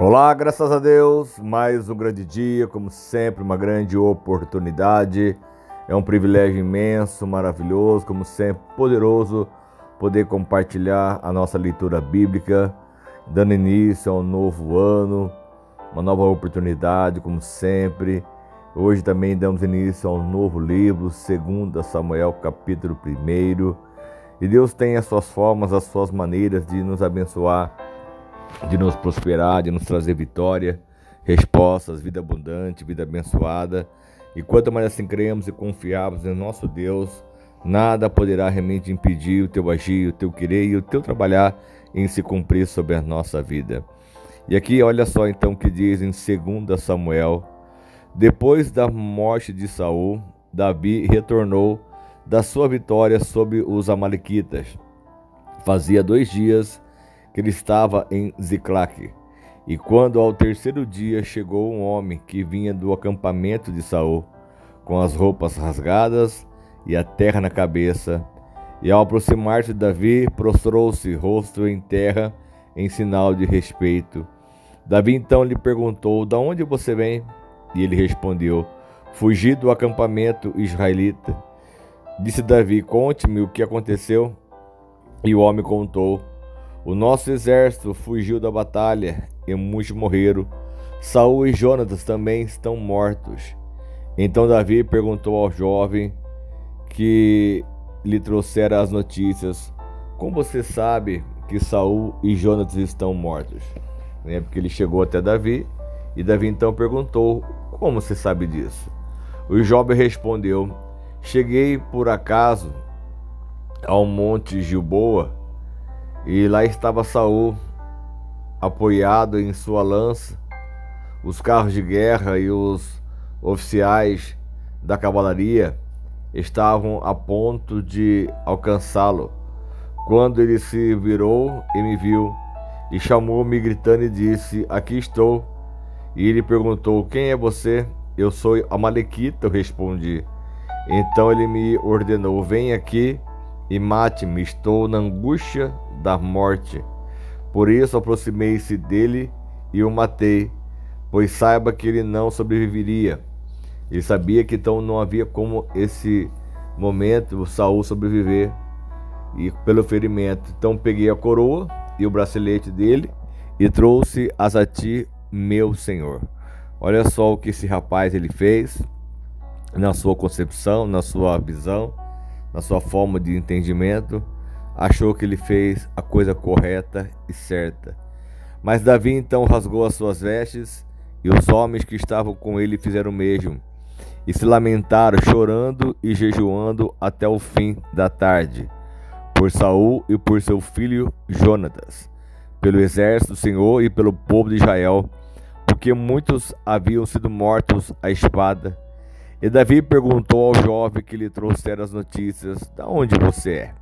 Olá, graças a Deus, mais um grande dia, como sempre, uma grande oportunidade. É um privilégio imenso, maravilhoso, como sempre, poderoso poder compartilhar a nossa leitura bíblica, dando início a um novo ano, uma nova oportunidade, como sempre. Hoje também damos início a um novo livro, 2 Samuel, capítulo 1. E Deus tem as suas formas, as suas maneiras de nos abençoar, de nos prosperar, de nos trazer vitória, respostas, vida abundante, vida abençoada. E quanto mais assim cremos e confiarmos em nosso Deus, nada poderá realmente impedir o teu agir, o teu querer e o teu trabalhar em se cumprir sobre a nossa vida. E aqui olha só então o que diz em 2 Samuel. Depois da morte de Saul, Davi retornou da sua vitória sobre os amalequitas. Fazia 2 dias que ele estava em Ziclague. E quando ao terceiro dia chegou um homem que vinha do acampamento de Saul, com as roupas rasgadas e a terra na cabeça, e ao aproximar-se de Davi, prostrou-se rosto em terra em sinal de respeito. Davi então lhe perguntou: "De onde você vem?" E ele respondeu: "Fugi do acampamento israelita." Disse Davi: "Conte-me o que aconteceu." E o homem contou: "O nosso exército fugiu da batalha e muitos morreram. Saul e Jonatas também estão mortos." Então Davi perguntou ao jovem que lhe trouxera as notícias: "Como você sabe que Saul e Jonatas estão mortos?" Porque ele chegou até Davi e Davi então perguntou: "Como você sabe disso?" O jovem respondeu: "Cheguei por acaso ao monte Gilboa, e lá estava Saul, apoiado em sua lança. Os carros de guerra e os oficiais da cavalaria estavam a ponto de alcançá-lo, quando ele se virou e me viu, e chamou-me gritando e disse: 'Aqui estou.' E ele perguntou: 'Quem é você?' 'Eu sou amalequita,' eu respondi. Então ele me ordenou: 'Vem aqui e mate-me, estou na angústia da morte.' Por isso aproximei-se dele e o matei, pois saiba que ele não sobreviveria." Ele sabia que então não havia como esse momento Saul sobreviver e pelo ferimento. Então peguei a coroa e o bracelete dele e trouxe-as a ti, meu senhor." Olha só o que esse rapaz ele fez na sua concepção, na sua visão, na sua forma de entendimento. Achou que ele fez a coisa correta e certa. Mas Davi então rasgou as suas vestes, e os homens que estavam com ele fizeram o mesmo, e se lamentaram, chorando e jejuando até o fim da tarde, por Saul e por seu filho Jonatas, pelo exército do Senhor e pelo povo de Israel, porque muitos haviam sido mortos à espada. E Davi perguntou ao jovem que lhe trouxera as notícias: "De onde você é?"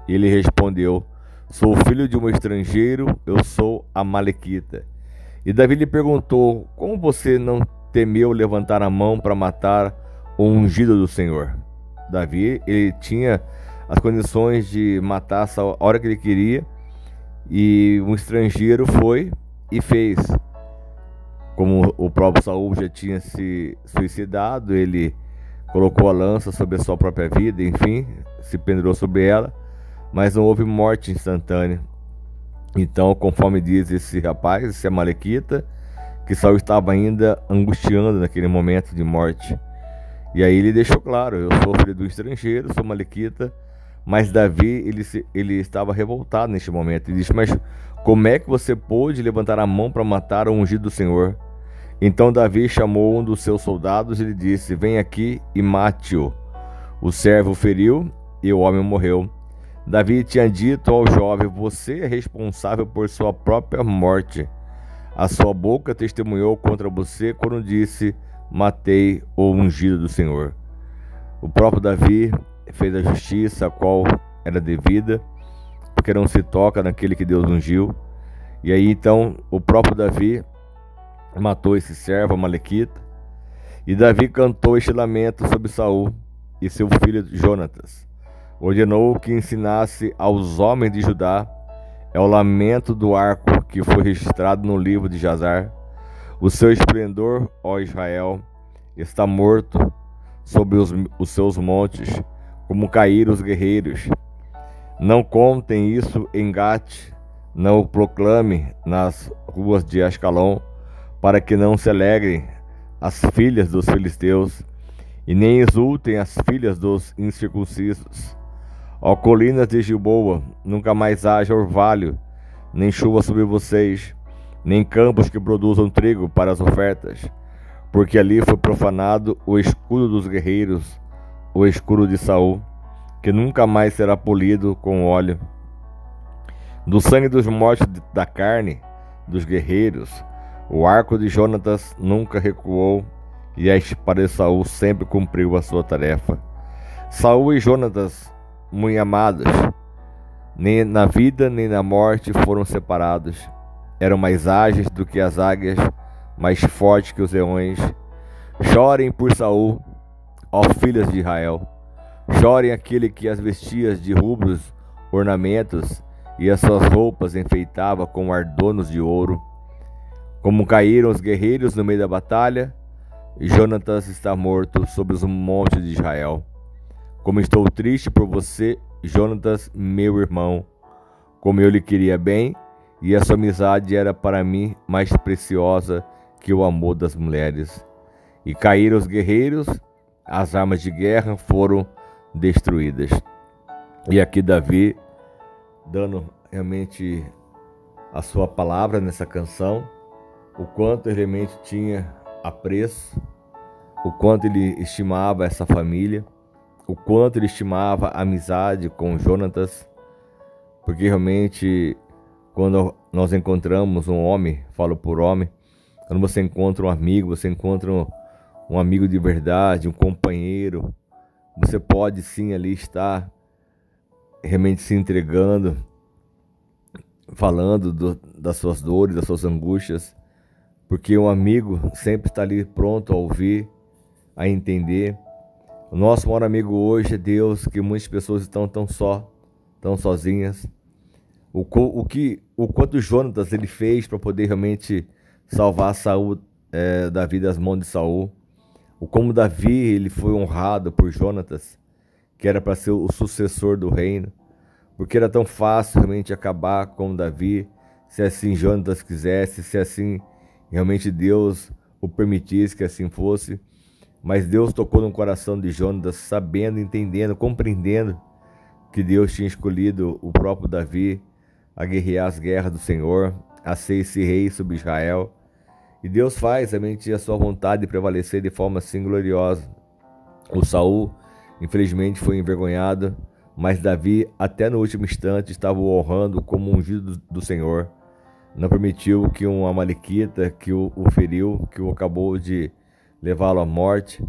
Ele respondeu: "Sou filho de um estrangeiro, eu sou amalequita." E Davi lhe perguntou: "Como você não temeu levantar a mão para matar o ungido do Senhor?" Davi, ele tinha as condições de matar a hora que ele queria, e um estrangeiro foi e fez. Como o próprio Saul já tinha se suicidado, ele colocou a lança sobre a sua própria vida, enfim, se pendurou sobre ela, mas não houve morte instantânea. Então, conforme diz esse rapaz, esse amalequita, que Saul estava ainda angustiando naquele momento de morte. E aí ele deixou claro: "Eu sou filho do estrangeiro, sou amalequita." Mas Davi, ele estava revoltado neste momento. Ele disse: "Mas como é que você pôde levantar a mão para matar o ungido do Senhor?" Então Davi chamou um dos seus soldados e lhe disse: "Vem aqui e mate-o." O servo o feriu e o homem morreu. Davi tinha dito ao jovem: "Você é responsável por sua própria morte. A sua boca testemunhou contra você quando disse: 'Matei o ungido do Senhor.'" O próprio Davi fez a justiça a qual era devida, porque não se toca naquele que Deus ungiu. E aí então o próprio Davi matou esse servo amalequita. E Davi cantou este lamento sobre Saul e seu filho Jonatas. Ordenou que ensinasse aos homens de Judá É o lamento do arco que foi registrado no livro de Jazar. O seu esplendor, ó Israel, está morto sobre os seus montes, como caíram os guerreiros. Não contem isso em Gate, não o proclame nas ruas de Ascalon, para que não se alegrem as filhas dos filisteus, e nem exultem as filhas dos incircuncisos. Ó colinas de Gilboa, nunca mais haja orvalho, nem chuva sobre vocês, nem campos que produzam trigo para as ofertas, porque ali foi profanado o escudo dos guerreiros, o escudo de Saul, que nunca mais será polido com óleo. Do sangue dos mortos da carne dos guerreiros, o arco de Jonatas nunca recuou, e a espada de Saul sempre cumpriu a sua tarefa. Saul e Jonatas, muito amados, nem na vida nem na morte foram separados. Eram mais ágeis do que as águias, mais fortes que os leões. Chorem por Saul, ó filhas de Israel. Chorem aquele que as vestia de rubros ornamentos e as suas roupas enfeitava com adornos de ouro. Como caíram os guerreiros no meio da batalha, Jonatas está morto sobre os montes de Israel. Como estou triste por você, Jonatas, meu irmão. Como eu lhe queria bem, e a sua amizade era para mim mais preciosa que o amor das mulheres. E caíram os guerreiros, as armas de guerra foram destruídas. E aqui Davi, dando realmente a sua palavra nessa canção, o quanto ele realmente tinha apreço, o quanto ele estimava essa família, o quanto ele estimava a amizade com Jonatas, porque realmente quando nós encontramos um homem, falo por homem, quando você encontra um amigo, você encontra um amigo de verdade, um companheiro, você pode sim ali estar realmente se entregando, falando das suas dores, das suas angústias, porque um amigo sempre está ali pronto a ouvir, a entender. O nosso maior amigo hoje é Deus, que muitas pessoas estão tão sozinhas. O quanto Jonatas ele fez para poder realmente salvar Saul, Davi das mãos de Saul. O como Davi ele foi honrado por Jonatas, que era para ser o sucessor do reino, porque era tão fácil realmente acabar com Davi, se assim Jonatas quisesse, se assim realmente Deus o permitisse que assim fosse. Mas Deus tocou no coração de Jonatas, sabendo, entendendo, compreendendo que Deus tinha escolhido o próprio Davi a guerrear as guerras do Senhor, a ser esse rei sobre Israel. E Deus faz realmente a sua vontade prevalecer de forma assim gloriosa. O Saul, infelizmente, foi envergonhado, mas Davi, até no último instante, estava o honrando como ungido do Senhor. Não permitiu que um amalequita que o feriu, que o acabou de levá-lo à morte,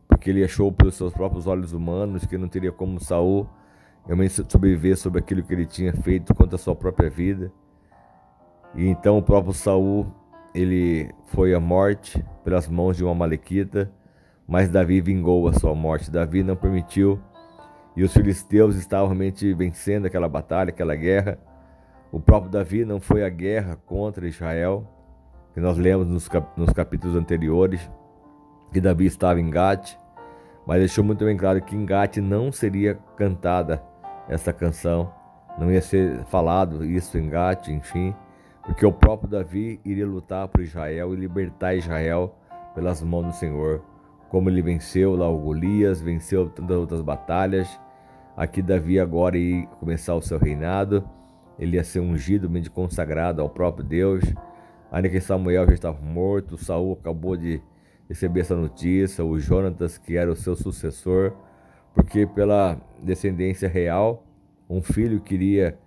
porque ele achou pelos seus próprios olhos humanos que não teria como Saul realmente sobreviver sobre aquilo que ele tinha feito contra a sua própria vida. E então o próprio Saul, ele foi à morte pelas mãos de um amalequita, mas Davi vingou a sua morte. Davi não permitiu, e os filisteus estavam realmente vencendo aquela batalha, aquela guerra. O próprio Davi não foi à guerra contra Israel, que nós lemos nos capítulos anteriores, que Davi estava em Gate, mas deixou muito bem claro que em Gate não seria cantada essa canção, não ia ser falado isso em Gate, enfim, porque o próprio Davi iria lutar por Israel e libertar Israel pelas mãos do Senhor, como ele venceu lá o Golias, venceu tantas outras batalhas. Aqui Davi agora ia começar o seu reinado, ele ia ser ungido, meio consagrado ao próprio Deus. Ainda que Samuel já estava morto, Saul acabou de receber essa notícia, o Jonatas, que era o seu sucessor, porque pela descendência real, um filho queria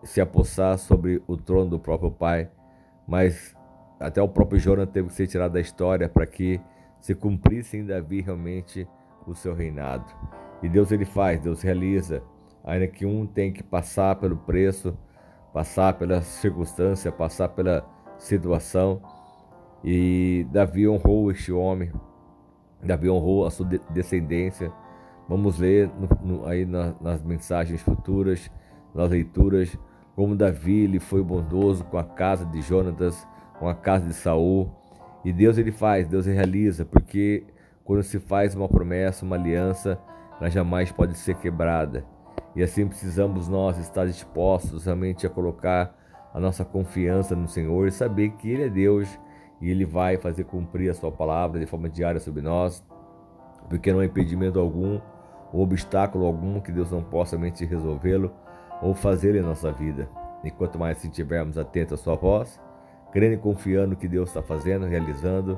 se apossar sobre o trono do próprio pai, mas até o próprio Jonatas teve que ser tirado da história para que se cumprisse em Davi realmente o seu reinado. E Deus ele faz, Deus realiza, ainda que um tem que passar pelo preço, passar pela circunstância, passar pela situação. E Davi honrou este homem, Davi honrou a sua descendência. Vamos ler aí nas mensagens futuras, nas leituras, como Davi, ele foi bondoso com a casa de Jonatas, com a casa de Saul. E Deus ele faz, Deus ele realiza, porque quando se faz uma promessa, uma aliança, ela jamais pode ser quebrada. E assim precisamos nós estar dispostos realmente a colocar a nossa confiança no Senhor e saber que Ele é Deus e Ele vai fazer cumprir a sua palavra de forma diária sobre nós, porque não há impedimento algum ou obstáculo algum que Deus não possa realmente resolvê-lo ou fazê-lo em nossa vida. E quanto mais se estivermos atentos à sua voz, crendo e confiando no que Deus está fazendo, realizando,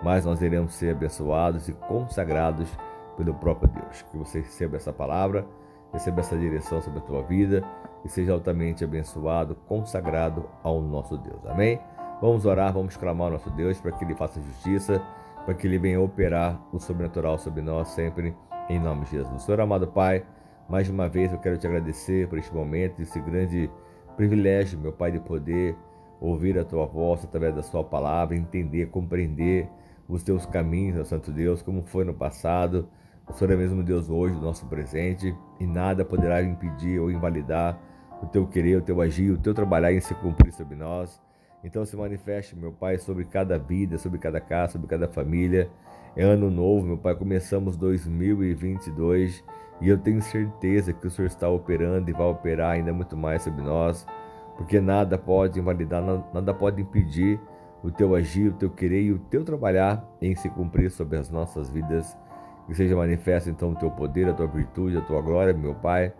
mais nós iremos ser abençoados e consagrados pelo próprio Deus. Que você receba essa palavra, receba essa direção sobre a tua vida e seja altamente abençoado, consagrado ao nosso Deus. Amém? Vamos orar, vamos clamar ao nosso Deus para que Ele faça justiça, para que Ele venha operar o sobrenatural sobre nós sempre, em nome de Jesus. Senhor amado Pai, mais uma vez eu quero te agradecer por este momento, esse grande privilégio, meu Pai, de poder ouvir a Tua voz através da Sua palavra, entender, compreender os Teus caminhos, meu Santo Deus, como foi no passado. O Senhor é mesmo Deus hoje, o nosso presente, e nada poderá impedir ou invalidar o Teu querer, o Teu agir, o Teu trabalhar em se cumprir sobre nós. Então se manifeste, meu Pai, sobre cada vida, sobre cada casa, sobre cada família. É ano novo, meu Pai, começamos 2022 e eu tenho certeza que o Senhor está operando e vai operar ainda muito mais sobre nós, porque nada pode invalidar, nada pode impedir o Teu agir, o Teu querer e o Teu trabalhar em se cumprir sobre as nossas vidas. Que seja manifesto então o Teu poder, a Tua virtude, a Tua glória, meu Pai,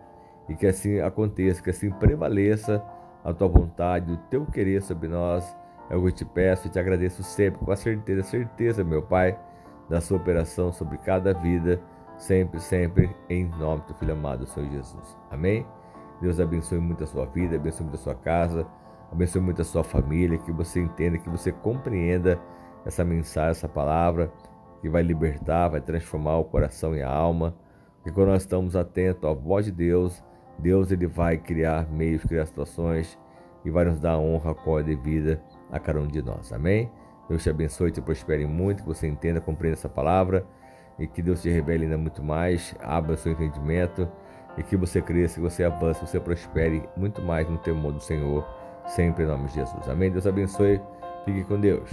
e que assim aconteça, que assim prevaleça a Tua vontade, o Teu querer sobre nós. É o que eu te peço e te agradeço sempre, com a certeza, meu Pai, da Sua operação sobre cada vida, sempre, sempre, em nome do Filho amado, Senhor Jesus. Amém? Deus abençoe muito a sua vida, abençoe muito a sua casa, abençoe muito a sua família, que você entenda, que você compreenda essa mensagem, essa palavra, que vai libertar, vai transformar o coração e a alma. Porque quando nós estamos atentos à voz de Deus, Deus ele vai criar meios, criar situações e vai nos dar a honra qual é devida a cada um de nós. Amém? Deus te abençoe e te prospere muito, que você entenda, compreenda essa palavra e que Deus te revele ainda muito mais, abra o seu entendimento e que você cresça, que você avance, que você prospere muito mais no temor do Senhor, sempre em nome de Jesus. Amém? Deus abençoe, fique com Deus.